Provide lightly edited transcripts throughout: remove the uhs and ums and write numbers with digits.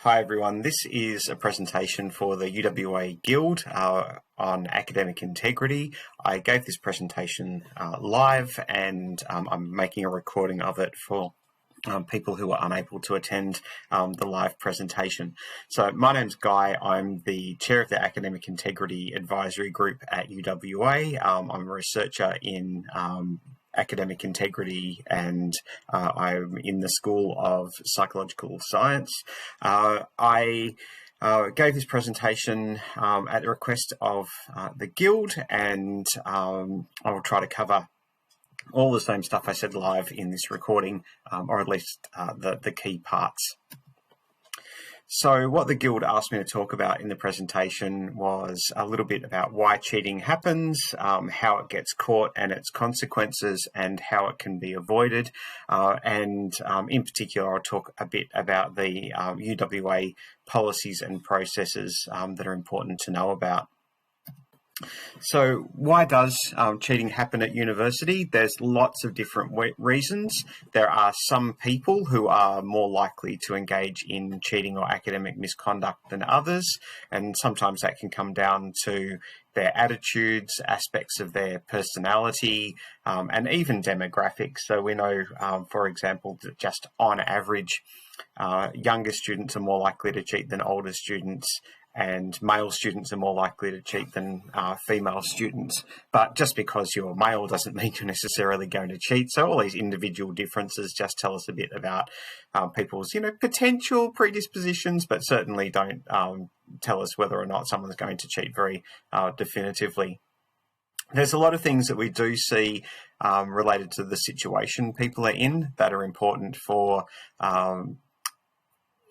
Hi everyone, this is a presentation for the UWA Guild on academic integrity. I gave this presentation live and I'm making a recording of it for people who are unable to attend the live presentation. So my name's Guy, I'm the chair of the Academic Integrity Advisory Group at UWA. I'm a researcher in academic integrity and I'm in the School of Psychological Science. I gave this presentation at the request of the Guild, and I will try to cover all the same stuff I said live in this recording, or at least the key parts. So what the Guild asked me to talk about in the presentation was a little bit about why cheating happens, how it gets caught and its consequences, and how it can be avoided. And in particular, I'll talk a bit about the UWA policies and processes that are important to know about. So why does cheating happen at university? There's lots of different reasons. There are some people who are more likely to engage in cheating or academic misconduct than others, and sometimes that can come down to their attitudes, aspects of their personality, and even demographics. So we know, for example, that just on average, younger students are more likely to cheat than older students, and male students are more likely to cheat than female students. But just because you're male doesn't mean you're necessarily going to cheat. So all these individual differences just tell us a bit about people's, potential predispositions, but certainly don't tell us whether or not someone's going to cheat very definitively. There's a lot of things that we do see related to the situation people are in that are important for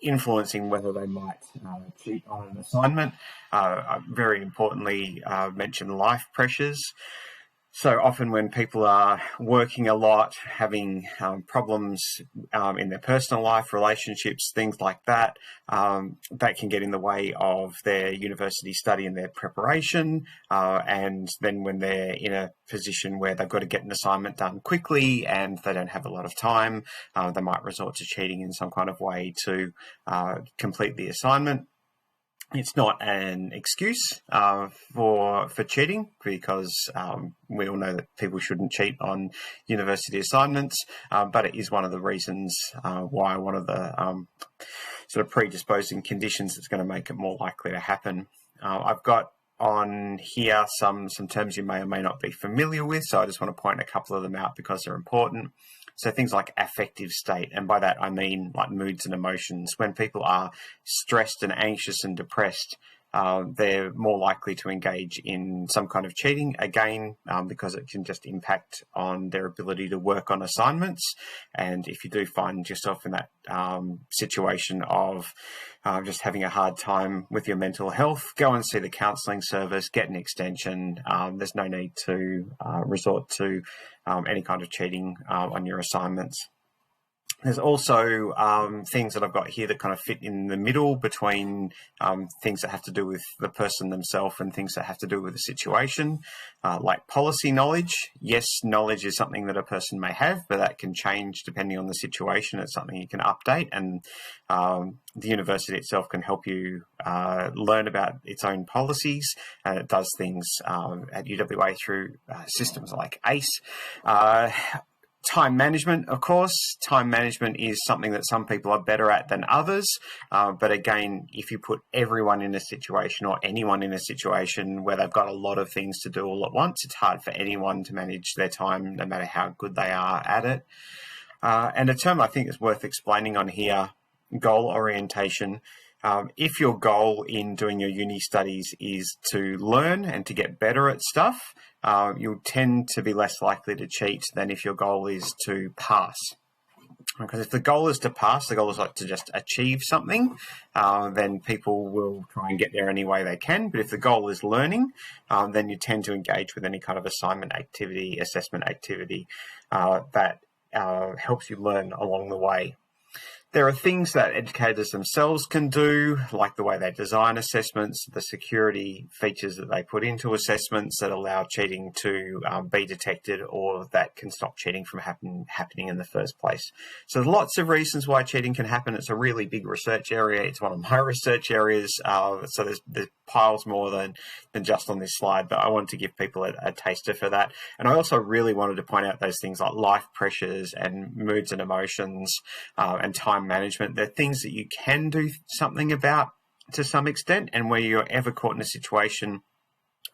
influencing whether they might cheat on an assignment. Very importantly, mention life pressures. So often when people are working a lot, having problems in their personal life, relationships, things like that, that can get in the way of their university study and their preparation. And then when they're in a position where they've got to get an assignment done quickly and they don't have a lot of time, they might resort to cheating in some kind of way to complete the assignment. It's not an excuse for cheating, because we all know that people shouldn't cheat on university assignments, but it is one of the reasons why one of the sort of predisposing conditions that's going to make it more likely to happen. I've got on here some terms you may or may not be familiar with, so I just want to point a couple of them out because they're important. So things like affective state, and by that I mean like moods and emotions. When people are stressed and anxious and depressed, they're more likely to engage in some kind of cheating, again, because it can just impact on their ability to work on assignments. And if you do find yourself in that situation of just having a hard time with your mental health, go and see the counselling service, get an extension. There's no need to resort to any kind of cheating on your assignments. There's also things that I've got here that kind of fit in the middle between things that have to do with the person themselves and things that have to do with the situation, like policy knowledge. Yes, knowledge is something that a person may have, but that can change depending on the situation. It's something you can update, and the university itself can help you learn about its own policies, and it does things at UWA through systems like ACE. Time management, of course. Time management is something that some people are better at than others. But again, if you put everyone in a situation or anyone in a situation where they've got a lot of things to do all at once, it's hard for anyone to manage their time, no matter how good they are at it. And a term I think is worth explaining on here, goal orientation. If your goal in doing your uni studies is to learn and to get better at stuff, you'll tend to be less likely to cheat than if your goal is to pass. Because if the goal is to pass, the goal is like to just achieve something, then people will try and get there any way they can. But if the goal is learning, then you tend to engage with any kind of assignment activity, assessment activity that helps you learn along the way. There are things that educators themselves can do, like the way they design assessments, the security features that they put into assessments that allow cheating to be detected, or that can stop cheating from happening in the first place. So there's lots of reasons why cheating can happen. It's a really big research area. It's one of my research areas. So there's piles more than just on this slide, but I wanted to give people a taster for that. And I also really wanted to point out those things like life pressures and moods and emotions and time management. They're things that you can do something about to some extent, and where you're ever caught in a situation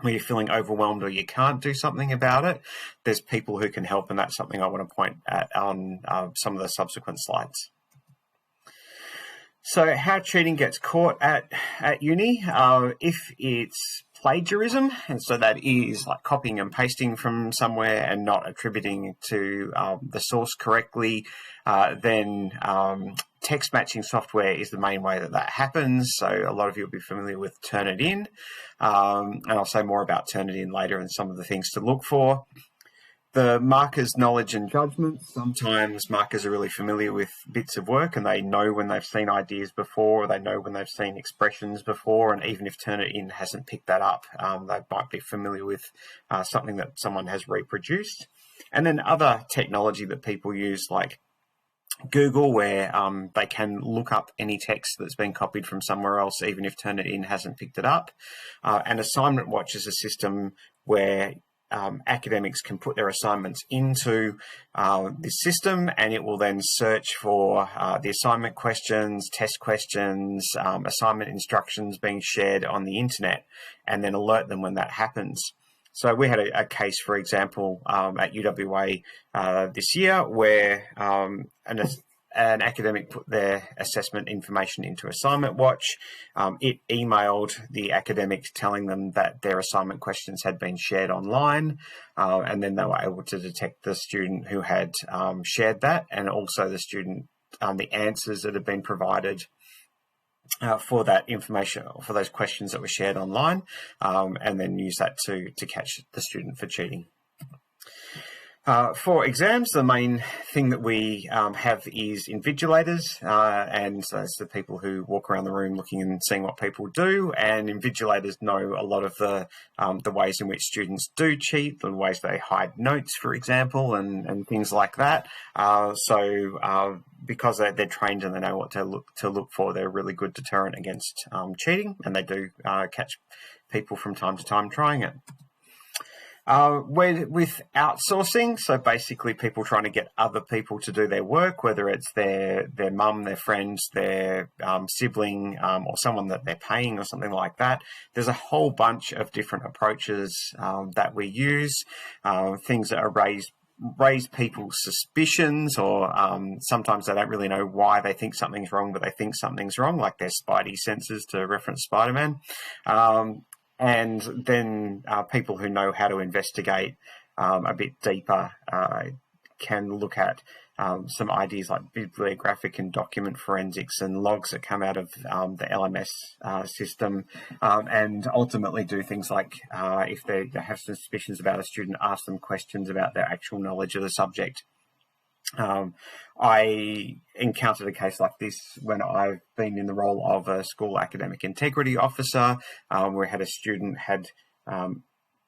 where you're feeling overwhelmed or you can't do something about it, there's people who can help, and that's something I want to point at on some of the subsequent slides. So how cheating gets caught at uni, if it's plagiarism, and so that is like copying and pasting from somewhere and not attributing to the source correctly, then text matching software is the main way that happens. So a lot of you will be familiar with Turnitin, and I'll say more about Turnitin later and some of the things to look for. The markers, knowledge and judgment. Sometimes markers are really familiar with bits of work and they know when they've seen ideas before, or they know when they've seen expressions before, and even if Turnitin hasn't picked that up, they might be familiar with something that someone has reproduced. And then other technology that people use, like Google, where they can look up any text that's been copied from somewhere else, even if Turnitin hasn't picked it up. And Assignment Watch is a system where academics can put their assignments into this system, and it will then search for the assignment questions, test questions, assignment instructions being shared on the internet, and then alert them when that happens. So we had a case, for example, at UWA this year where an academic put their assessment information into Assignment Watch. It emailed the academic telling them that their assignment questions had been shared online, and then they were able to detect the student who had shared that, and also the student, the answers that had been provided for that information, for those questions that were shared online, and then use that to catch the student for cheating. For exams, the main thing that we have is invigilators, and so that's the people who walk around the room looking and seeing what people do. And invigilators know a lot of the ways in which students do cheat, the ways they hide notes, for example, and things like that. Because they're trained and they know what to look for, they're a really good deterrent against cheating, and they do catch people from time to time trying it. With outsourcing, so basically people trying to get other people to do their work, whether it's their mum, their friends, their sibling, or someone that they're paying or something like that. There's a whole bunch of different approaches that we use, things that are raise people's suspicions, or sometimes they don't really know why they think something's wrong, but they think something's wrong, like their spidey senses, to reference Spider-Man. And then people who know how to investigate a bit deeper can look at some ideas like bibliographic and document forensics and logs that come out of the LMS system, and ultimately do things like, if they have suspicions about a student, ask them questions about their actual knowledge of the subject. I encountered a case like this when I've been in the role of a school academic integrity officer, where we had a student had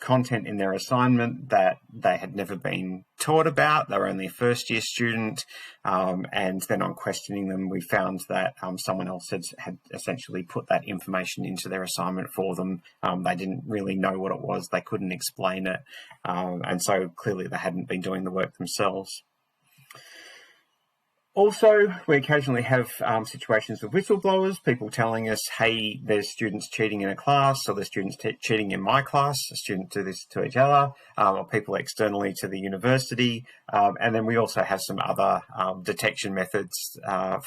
content in their assignment that they had never been taught about. They were only a first-year student, and then on questioning them, we found that someone else had essentially put that information into their assignment for them. They didn't really know what it was. They couldn't explain it, and so clearly they hadn't been doing the work themselves. Also, we occasionally have situations with whistleblowers, people telling us, hey, there's students cheating in a class, or there's students cheating in my class, students do this to each other, or people externally to the university. And then we also have some other detection methods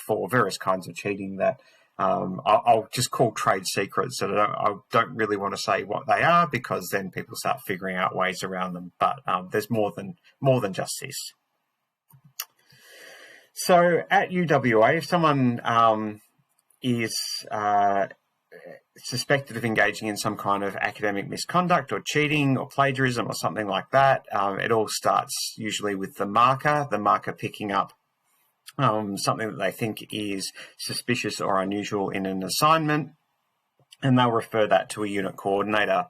for various kinds of cheating that I'll just call trade secrets. So I don't really want to say what they are, because then people start figuring out ways around them. But there's more than just this. So at UWA, if someone is suspected of engaging in some kind of academic misconduct or cheating or plagiarism or something like that, it all starts usually with the marker picking up something that they think is suspicious or unusual in an assignment, and they'll refer that to a unit coordinator.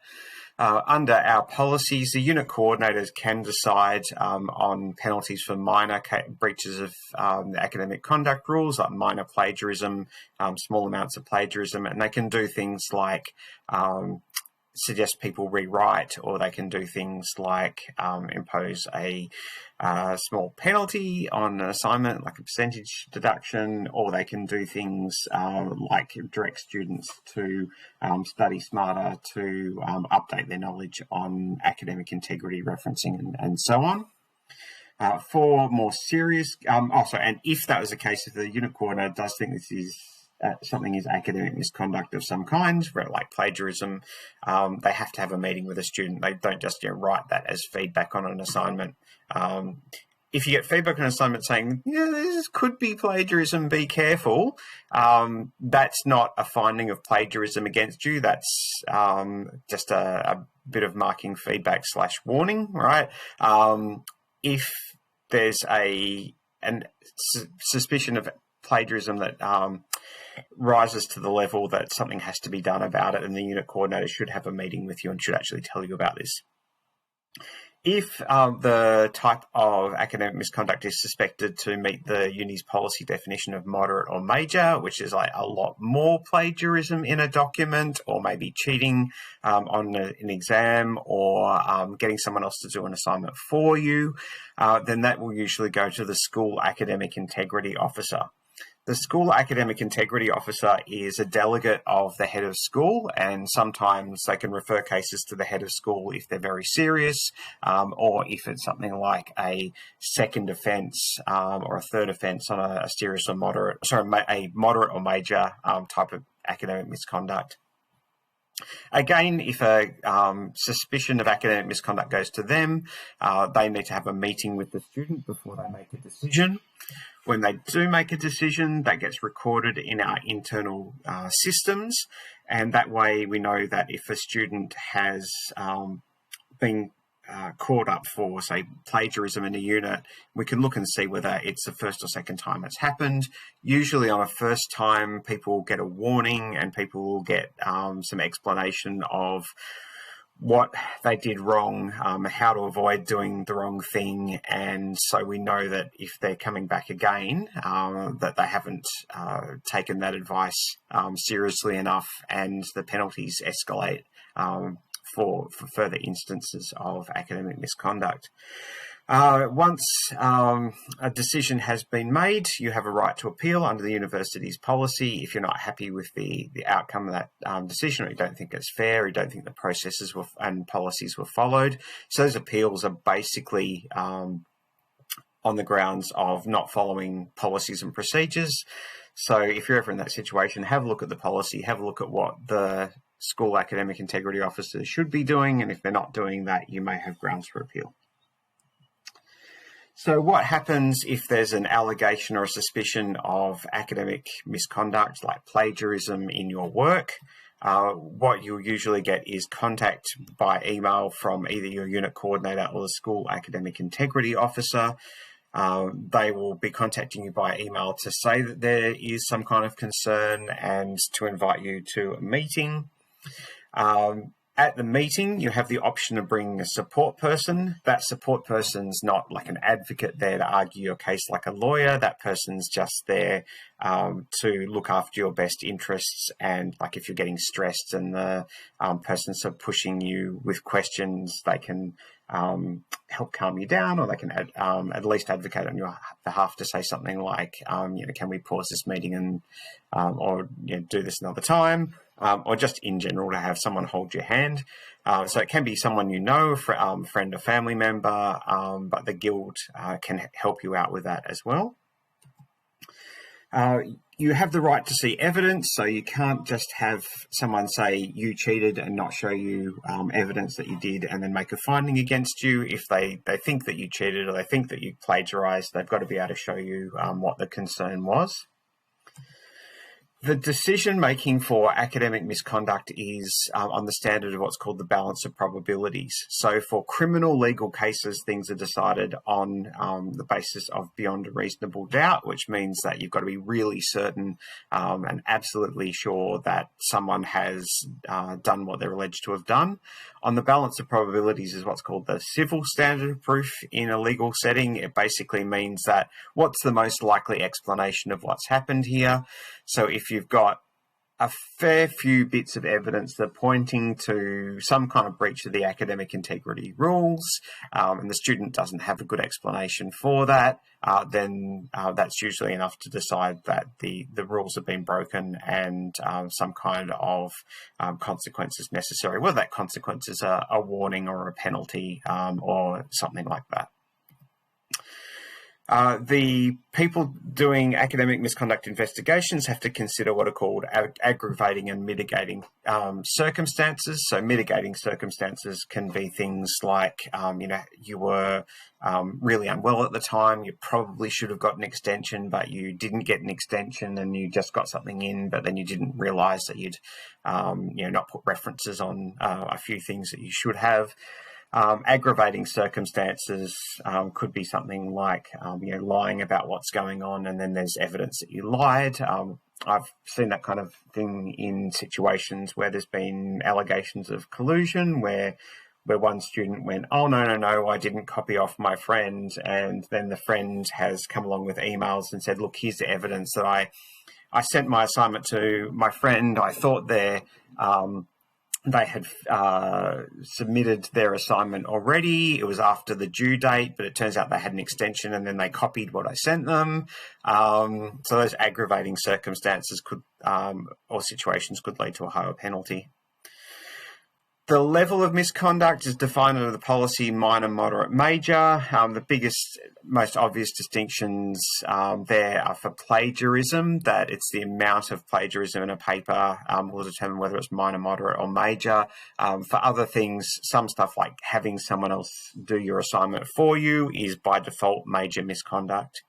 Under our policies, the unit coordinators can decide on penalties for minor breaches of the academic conduct rules, like minor plagiarism, small amounts of plagiarism, and they can do things like suggest people rewrite, or they can do things like impose a small penalty on an assignment, like a percentage deduction, or they can do things like direct students to study smarter, to update their knowledge on academic integrity, referencing, and so on. For more serious, also, and if that was the case, if the unit coordinator does think this is something is academic misconduct of some kind, like plagiarism, they have to have a meeting with a student. They don't just write that as feedback on an assignment. If you get feedback on an assignment saying, this could be plagiarism, be careful, that's not a finding of plagiarism against you. That's just a bit of marking feedback / warning, right? If there's an suspicion of plagiarism that rises to the level that something has to be done about it, and the unit coordinator should have a meeting with you and should actually tell you about this. If the type of academic misconduct is suspected to meet the uni's policy definition of moderate or major, which is like a lot more plagiarism in a document, or maybe cheating on an exam, or getting someone else to do an assignment for you, then that will usually go to the school academic integrity officer. The school academic integrity officer is a delegate of the head of school, and sometimes they can refer cases to the head of school if they're very serious, or if it's something like a second offence or a third offence on a serious or moderate, a moderate or major type of academic misconduct. Again, if a suspicion of academic misconduct goes to them, they need to have a meeting with the student before they make a decision. When they do make a decision, that gets recorded in our internal systems, and that way we know that if a student has been caught up for, say, plagiarism in a unit, we can look and see whether it's the first or second time it's happened. Usually on a first time, people get a warning and people will get some explanation of what they did wrong, how to avoid doing the wrong thing, and so we know that if they're coming back again, that they haven't taken that advice seriously enough, and the penalties escalate for further instances of academic misconduct. Once a decision has been made, you have a right to appeal under the university's policy if you're not happy with the outcome of that decision, or you don't think it's fair, or you don't think the processes and policies were followed. So those appeals are basically on the grounds of not following policies and procedures. So if you're ever in that situation, have a look at the policy, have a look at what the school academic integrity officers should be doing, and if they're not doing that, you may have grounds for appeal. So what happens if there's an allegation or a suspicion of academic misconduct, like plagiarism in your work? What you'll usually get is contact by email from either your unit coordinator or the school academic integrity officer. They will be contacting you by email to say that there is some kind of concern and to invite you to a meeting. At the meeting, you have the option of bringing a support person. That support person's not like an advocate there to argue your case like a lawyer. That person's just there to look after your best interests. And like if you're getting stressed and the person's sort of pushing you with questions, they can help calm you down, or they can at least advocate on your behalf to say something like, can we pause this meeting and or do this another time? Or just in general to have someone hold your hand. So it can be someone you know, friend or family member, but the guild can help you out with that as well. You have the right to see evidence, so you can't just have someone say you cheated and not show you evidence that you did and then make a finding against you. If they think that you cheated or they think that you plagiarized, they've got to be able to show you what the concern was. The decision-making for academic misconduct is on the standard of what's called the balance of probabilities. So for criminal legal cases, things are decided on the basis of beyond a reasonable doubt, which means that you've got to be really certain and absolutely sure that someone has done what they're alleged to have done. On the balance of probabilities is what's called the civil standard of proof in a legal setting. It basically means that what's the most likely explanation of what's happened here. So if you've got a fair few bits of evidence that are pointing to some kind of breach of the academic integrity rules, and the student doesn't have a good explanation for that, then that's usually enough to decide that the rules have been broken and some kind of consequence is necessary, whether that consequence is a warning or a penalty or something like that. The people doing academic misconduct investigations have to consider what are called aggravating and mitigating circumstances. So mitigating circumstances can be things like, you were really unwell at the time, you probably should have got an extension, but you didn't get an extension and you just got something in, but then you didn't realise that you'd not put references on a few things that you should have. Aggravating circumstances could be something like, lying about what's going on, and then there's evidence that you lied. I've seen that kind of thing in situations where there's been allegations of collusion, where one student went, oh, no, I didn't copy off my friend, and then the friend has come along with emails and said, look, here's the evidence that I sent my assignment to my friend. I thought they had submitted their assignment already. It was after the due date, but it turns out they had an extension and then they copied what I sent them. So those aggravating circumstances could, or situations could lead to a higher penalty. The level of misconduct is defined under the policy minor, moderate, major. The biggest, most obvious distinctions there are for plagiarism, that it's the amount of plagiarism in a paper will determine whether it's minor, moderate, or major. For other things, some stuff like having someone else do your assignment for you is by default major misconduct.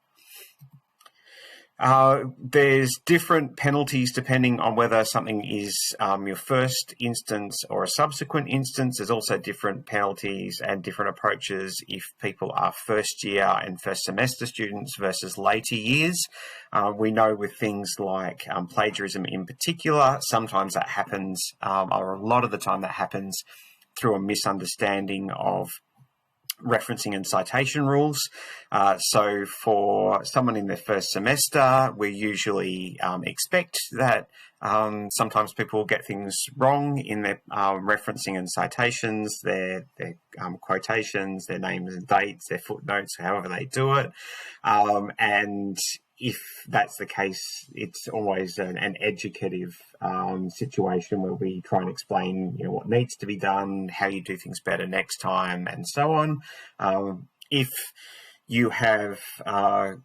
There's different penalties depending on whether something is your first instance or a subsequent instance. There's also different penalties and different approaches if people are first year and first semester students versus later years. We know with things like plagiarism in particular, sometimes that happens, or a lot of the time that happens through a misunderstanding of referencing and citation rules. So for someone in their first semester, we usually expect that sometimes people get things wrong in their referencing and citations, their quotations, their names and dates, their footnotes, however they do it. And if that's the case, it's always an educative situation where we try and explain, what needs to be done, how you do things better next time, and so on. If you have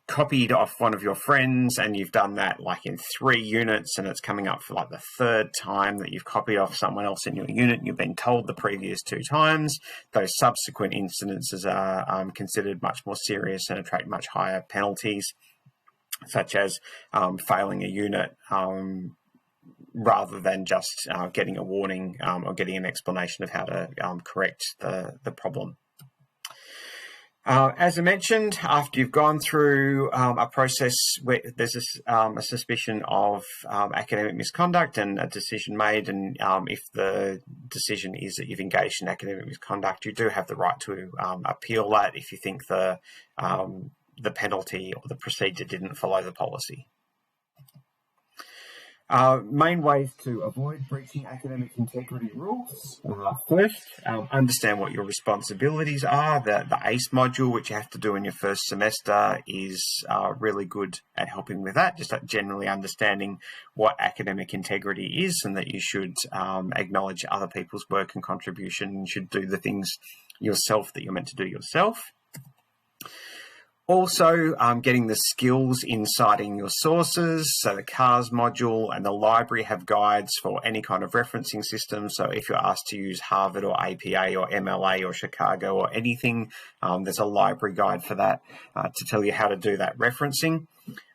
copied off one of your friends and you've done that like in 3 units and it's coming up for like the 3rd time that you've copied off someone else in your unit and you've been told the previous 2 times, those subsequent incidences are considered much more serious and attract much higher penalties, such as failing a unit rather than just getting a warning or getting an explanation of how to correct the problem. As I mentioned, after you've gone through a process where there's a suspicion of academic misconduct and a decision made, and if the decision is that you've engaged in academic misconduct, you do have the right to appeal that if you think the penalty or the procedure didn't follow the policy. Main ways to avoid breaching academic integrity rules. First, understand what your responsibilities are. The ACE module, which you have to do in your first semester, is really good at helping with that, just generally understanding what academic integrity is and that you should acknowledge other people's work and contribution and should do the things yourself that you're meant to do yourself. Also, getting the skills in citing your sources. So the CARS module and the library have guides for any kind of referencing system. So if you're asked to use Harvard or APA or MLA or Chicago or anything, there's a library guide for that to tell you how to do that referencing.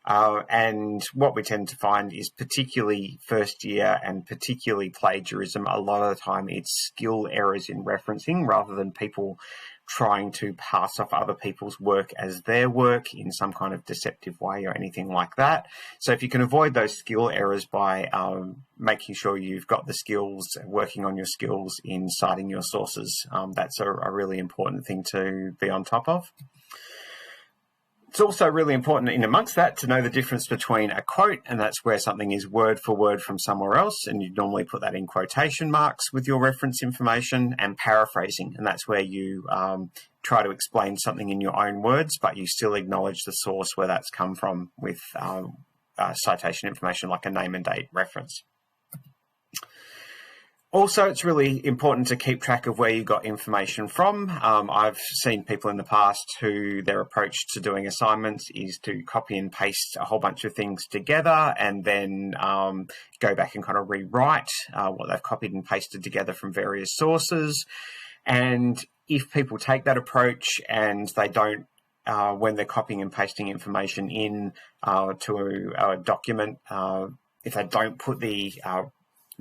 And what we tend to find is particularly first year and particularly plagiarism, a lot of the time it's skill errors in referencing rather than people trying to pass off other people's work as their work in some kind of deceptive way or anything like that. So if you can avoid those skill errors by making sure you've got the skills, working on your skills in citing your sources, that's a really important thing to be on top of. It's also really important in amongst that to know the difference between a quote, and that's where something is word for word from somewhere else, and you normally put that in quotation marks with your reference information, and paraphrasing, and that's where you try to explain something in your own words, but you still acknowledge the source where that's come from with citation information like a name and date reference. Also, it's really important to keep track of where you got information from. I've seen people in the past who their approach to doing assignments is to copy and paste a whole bunch of things together and then go back and kind of rewrite what they've copied and pasted together from various sources. And if people take that approach and they don't, when they're copying and pasting information in to a document, if they don't put the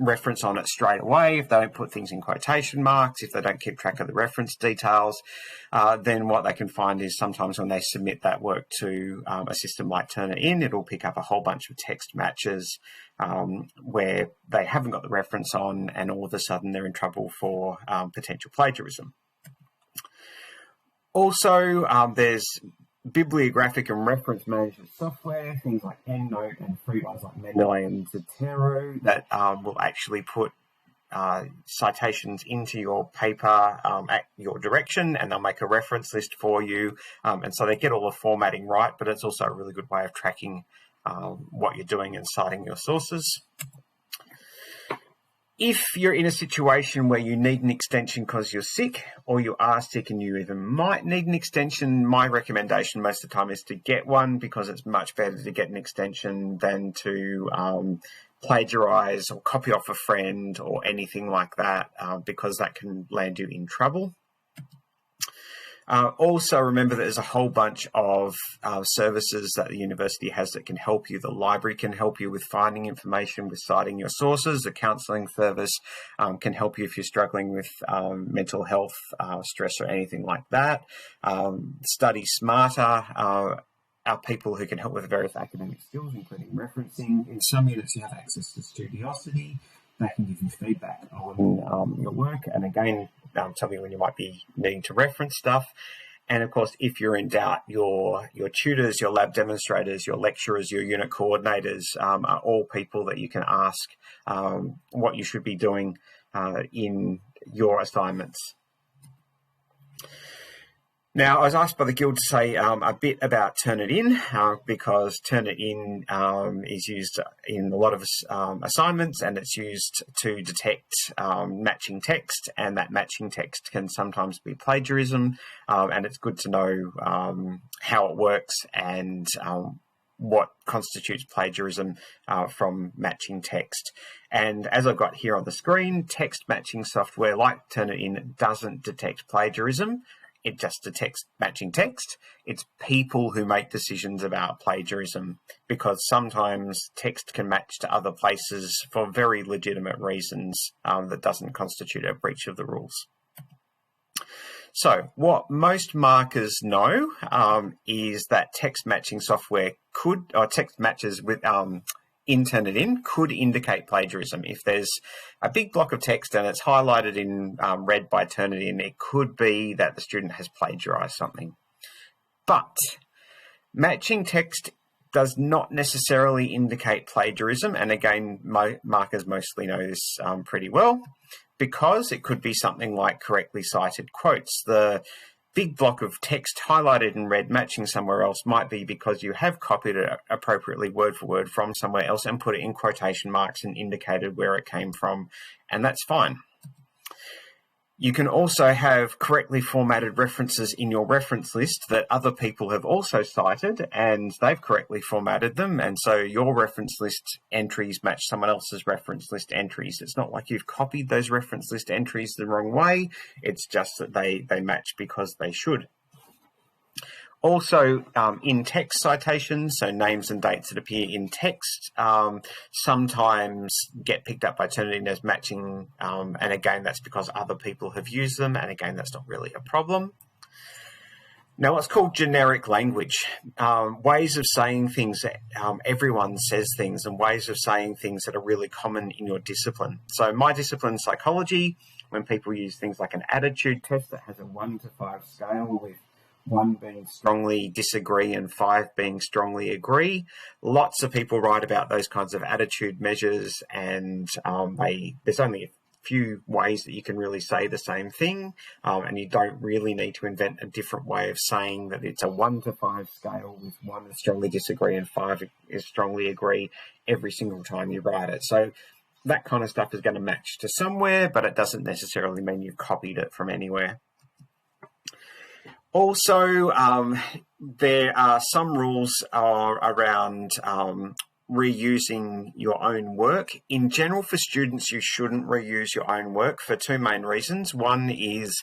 reference on it straight away, if they don't put things in quotation marks, if they don't keep track of the reference details, then what they can find is sometimes when they submit that work to a system like Turnitin, it'll pick up a whole bunch of text matches where they haven't got the reference on, and all of a sudden they're in trouble for potential plagiarism. Also, there's bibliographic and reference management software, things like EndNote and free ones like Mendeley and Zotero that will actually put citations into your paper at your direction, and they'll make a reference list for you. And so they get all the formatting right, but it's also a really good way of tracking what you're doing and citing your sources. If you're in a situation where you need an extension because you're sick, or you are sick and you even might need an extension, my recommendation most of the time is to get one, because it's much better to get an extension than to plagiarize or copy off a friend or anything like that, because that can land you in trouble. Also, remember that there's a whole bunch of services that the university has that can help you. The library can help you with finding information, with citing your sources. The counselling service can help you if you're struggling with mental health, stress, or anything like that. Study Smarter are people who can help with various academic skills, including referencing. In some units, you have access to Studiosity. They can give you feedback on your work, and again, tell me when you might be needing to reference stuff. And of course, if you're in doubt, your tutors, your lab demonstrators, your lecturers, your unit coordinators are all people that you can ask what you should be doing in your assignments. Now, I was asked by the Guild to say a bit about Turnitin, because Turnitin is used in a lot of assignments, and it's used to detect matching text, and that matching text can sometimes be plagiarism, and it's good to know how it works and what constitutes plagiarism from matching text. And as I've got here on the screen, text matching software like Turnitin doesn't detect plagiarism. It just detects matching text. It's people who make decisions about plagiarism, because sometimes text can match to other places for very legitimate reasons that doesn't constitute a breach of the rules. So what most markers know is that text matching software could, or text matches with in Turnitin could indicate plagiarism. If there's a big block of text and it's highlighted in red by Turnitin, it could be that the student has plagiarized something. But matching text does not necessarily indicate plagiarism, and again, markers mostly know this pretty well, because it could be something like correctly cited quotes. The big block of text highlighted in red matching somewhere else might be because you have copied it appropriately word for word from somewhere else and put it in quotation marks and indicated where it came from, and that's fine. You can also have correctly formatted references in your reference list that other people have also cited and they've correctly formatted them. And so your reference list entries match someone else's reference list entries. It's not like you've copied those reference list entries the wrong way. It's just that they match because they should. Also, in text citations, so names and dates that appear in text, sometimes get picked up by Turnitin as matching, and again, that's because other people have used them, and again, that's not really a problem. Now, what's called generic language, ways of saying things that everyone says things, and ways of saying things that are really common in your discipline. So my discipline, psychology, when people use things like an attitude test that has a 1 to 5 scale with 1 being strongly disagree and 5 being strongly agree. Lots of people write about those kinds of attitude measures, and there's only a few ways that you can really say the same thing, and you don't really need to invent a different way of saying that it's a 1 to 5 scale with 1 is strongly disagree and 5 is strongly agree every single time you write it. So that kind of stuff is going to match to somewhere, but it doesn't necessarily mean you've copied it from anywhere. Also, there are some rules around reusing your own work. In general, for students, you shouldn't reuse your own work for 2 main reasons. One is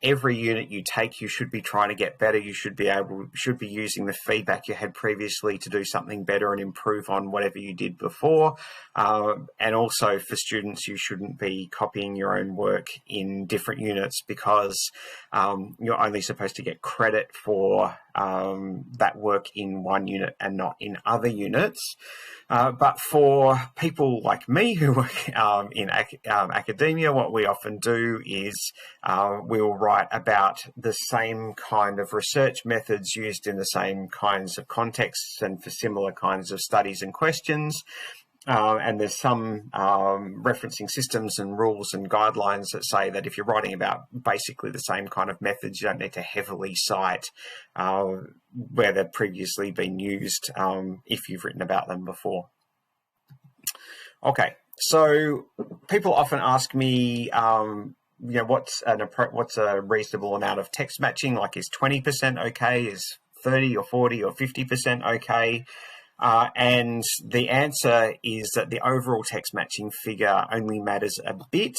every unit you take, you should be trying to get better. You should be using the feedback you had previously to do something better and improve on whatever you did before. And also for students, you shouldn't be copying your own work in different units because you're only supposed to get credit for that work in one unit and not in other units. But for people like me who work in academia, what we often do is we'll write about the same kind of research methods used in the same kinds of contexts and for similar kinds of studies and questions. And there's some referencing systems and rules and guidelines that say that if you're writing about basically the same kind of methods, you don't need to heavily cite where they've previously been used if you've written about them before. Okay, so people often ask me, what's a reasonable amount of text matching? Like, is 20% okay? Is 30 or 40 or 50% okay? And the answer is that the overall text matching figure only matters a bit.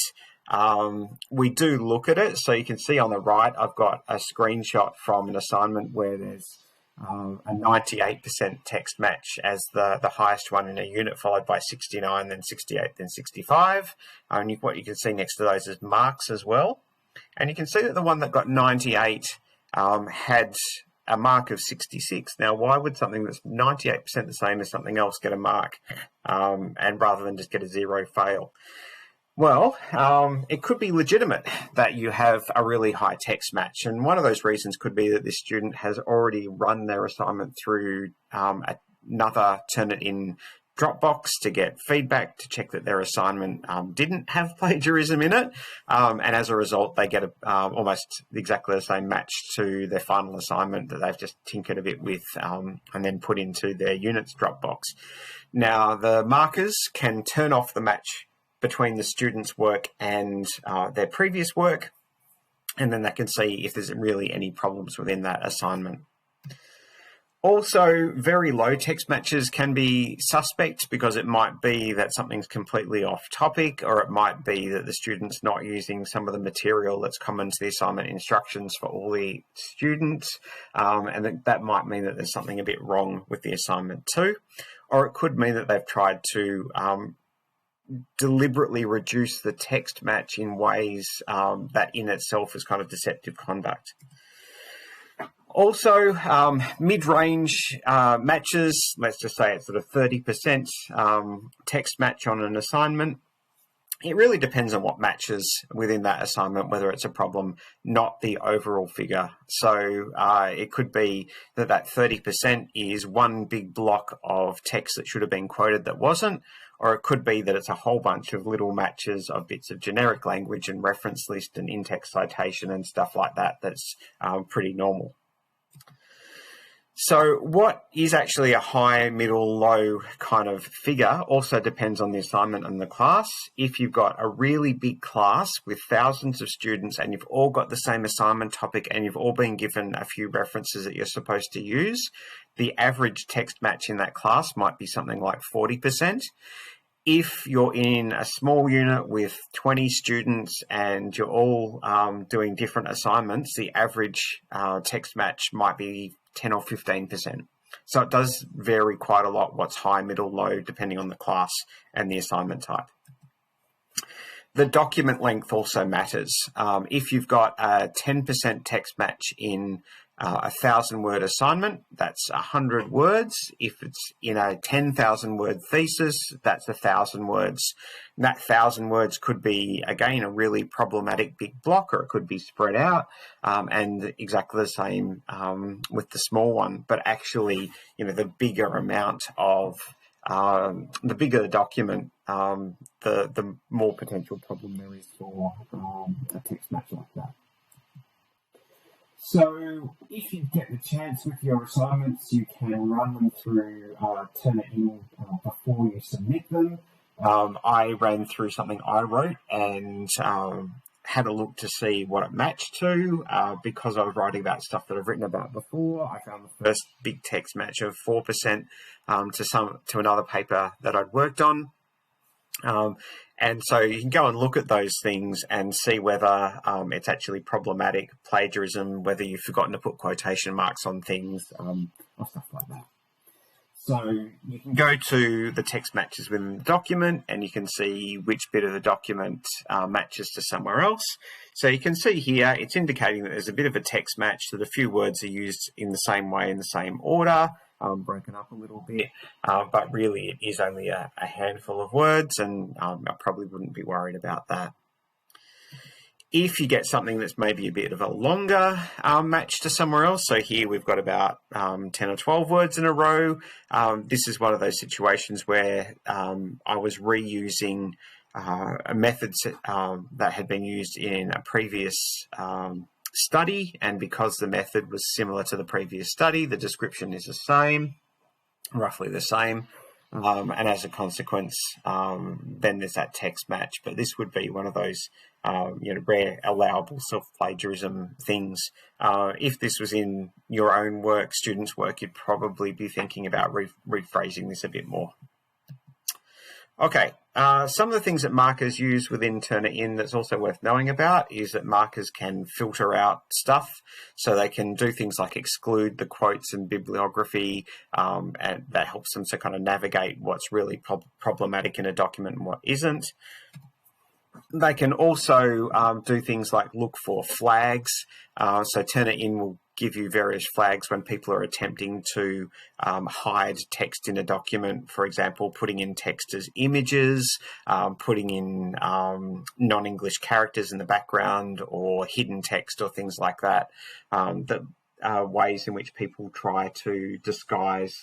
We do look at it. So you can see on the right, I've got a screenshot from an assignment where there's a 98% text match as the highest one in a unit, followed by 69, then 68, then 65. And what you can see next to those is marks as well. And you can see that the one that got 98 had a mark of 66. Now, why would something that's 98% the same as something else get a mark and rather than just get a 0 fail? Well, it could be legitimate that you have a really high text match. And one of those reasons could be that this student has already run their assignment through another Turnitin Dropbox to get feedback to check that their assignment didn't have plagiarism in it. And as a result, they get almost exactly the same match to their final assignment that they've just tinkered a bit with and then put into their units Dropbox. Now, the markers can turn off the match between the student's work and their previous work, and then they can see if there's really any problems within that assignment. Also, very low text matches can be suspect because it might be that something's completely off topic, or it might be that the student's not using some of the material that's common to the assignment instructions for all the students, and that might mean that there's something a bit wrong with the assignment too. Or it could mean that they've tried to deliberately reduce the text match in ways that in itself is kind of deceptive conduct. Also, mid-range matches, let's just say it's sort of 30% text match on an assignment. It really depends on what matches within that assignment, whether it's a problem, not the overall figure. So it could be that 30% is one big block of text that should have been quoted that wasn't, or it could be that it's a whole bunch of little matches of bits of generic language and reference list and in-text citation and stuff like that that's pretty normal. So what is actually a high, middle, low kind of figure also depends on the assignment and the class. If you've got a really big class with thousands of students and you've all got the same assignment topic and you've all been given a few references that you're supposed to use, the average text match in that class might be something like 40%. If you're in a small unit with 20 students and you're all doing different assignments, the average text match might be 10 or 15%. So it does vary quite a lot what's high, middle, low, depending on the class and the assignment type. The document length also matters. If you've got a 10% text match in a 1,000-word assignment, that's 100 words. If it's in a 10,000-word thesis, that's 1,000 words. And that 1,000 words could be, again, a really problematic big block, or it could be spread out, and exactly the same with the small one. But actually, the bigger amount of the bigger the document, the more potential problem there is for a text match like that. So if you get the chance with your assignments, you can run them through Turnitin before you submit them. I ran through something I wrote and had a look to see what it matched to. Because I was writing about stuff that I've written about before, I found the first big text match of 4% to another paper that I'd worked on. And so you can go and look at those things and see whether it's actually problematic, plagiarism, whether you've forgotten to put quotation marks on things, or stuff like that. So you can go to the text matches within the document and you can see which bit of the document matches to somewhere else. So you can see here, it's indicating that there's a bit of a text match, that a few words are used in the same way, in the same order, broken up a little bit, but really it is only a handful of words, and I probably wouldn't be worried about that. If you get something that's maybe a bit of a longer match to somewhere else, so here we've got about 10 or 12 words in a row, this is one of those situations where I was reusing a method that had been used in a previous study, and because the method was similar to the previous study, the description is the same, roughly the same, and as a consequence, then there's that text match. But this would be one of those rare allowable self-plagiarism things. If this was in your own work, students' work, you'd probably be thinking about rephrasing this a bit more. Okay, some of the things that markers use within Turnitin that's also worth knowing about is that markers can filter out stuff. So they can do things like exclude the quotes and bibliography, and that helps them to kind of navigate what's really problematic in a document and what isn't. They can also do things like look for flags. So Turnitin will give you various flags when people are attempting to hide text in a document. For example, putting in text as images, putting in non-English characters in the background, or hidden text or things like that. That are ways in which people try to disguise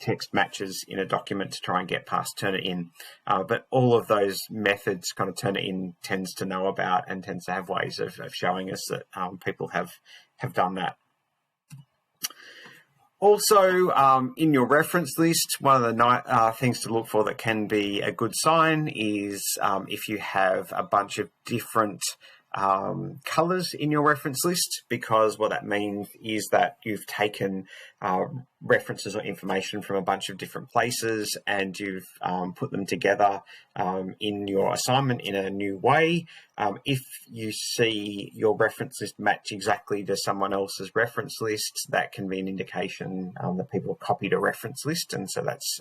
text matches in a document to try and get past Turnitin. But all of those methods kind of Turnitin tends to know about and tends to have ways of showing us that people have done that. Also, in your reference list, one of the things to look for that can be a good sign is if you have a bunch of different colours in your reference list, because what that means is that you've taken references or information from a bunch of different places and you've put them together in your assignment in a new way. If you see your reference list match exactly to someone else's reference list, that can be an indication that people have copied a reference list, and so that's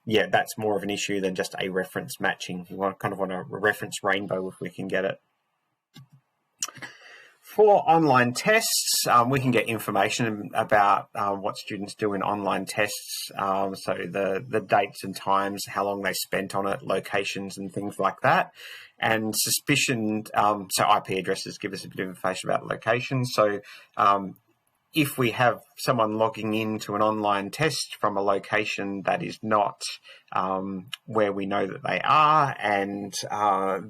that's more of an issue than just a reference matching. You want a reference rainbow if we can get it. For online tests, we can get information about what students do in online tests, so the dates and times, how long they spent on it, locations and things like that. And suspicion, so IP addresses give us a bit of information about locations. So if we have someone logging into an online test from a location that is not where we know that they are, and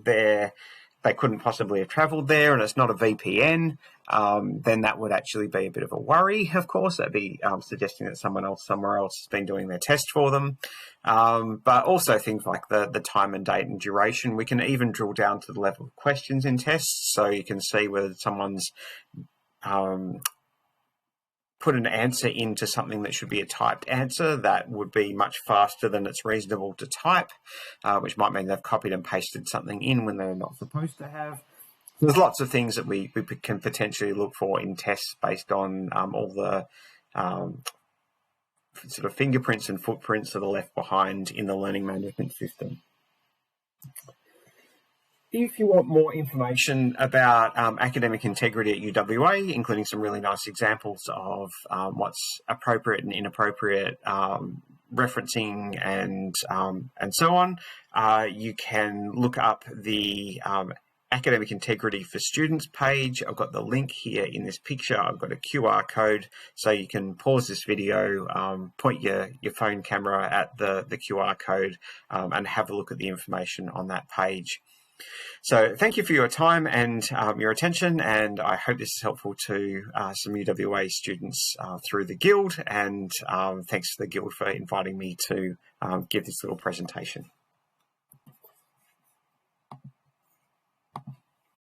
they're they couldn't possibly have travelled there and it's not a VPN, then that would actually be a bit of a worry, of course. That'd be suggesting that someone else somewhere else has been doing their test for them. But also things like the time and date and duration. We can even drill down to the level of questions in tests, so you can see whether someone's put an answer into something that should be a typed answer that would be much faster than it's reasonable to type, which might mean they've copied and pasted something in when they're not supposed to have. There's lots of things that we can potentially look for in tests based on all the sort of fingerprints and footprints that are left behind in the learning management system. If you want more information about academic integrity at UWA, including some really nice examples of what's appropriate and inappropriate referencing and so on, you can look up the Academic Integrity for Students page. I've got the link here in this picture. I've got a QR code, so you can pause this video, point your phone camera at the QR code, and have a look at the information on that page. So thank you for your time and your attention, and I hope this is helpful to some UWA students through the Guild, and thanks to the Guild for inviting me to give this little presentation.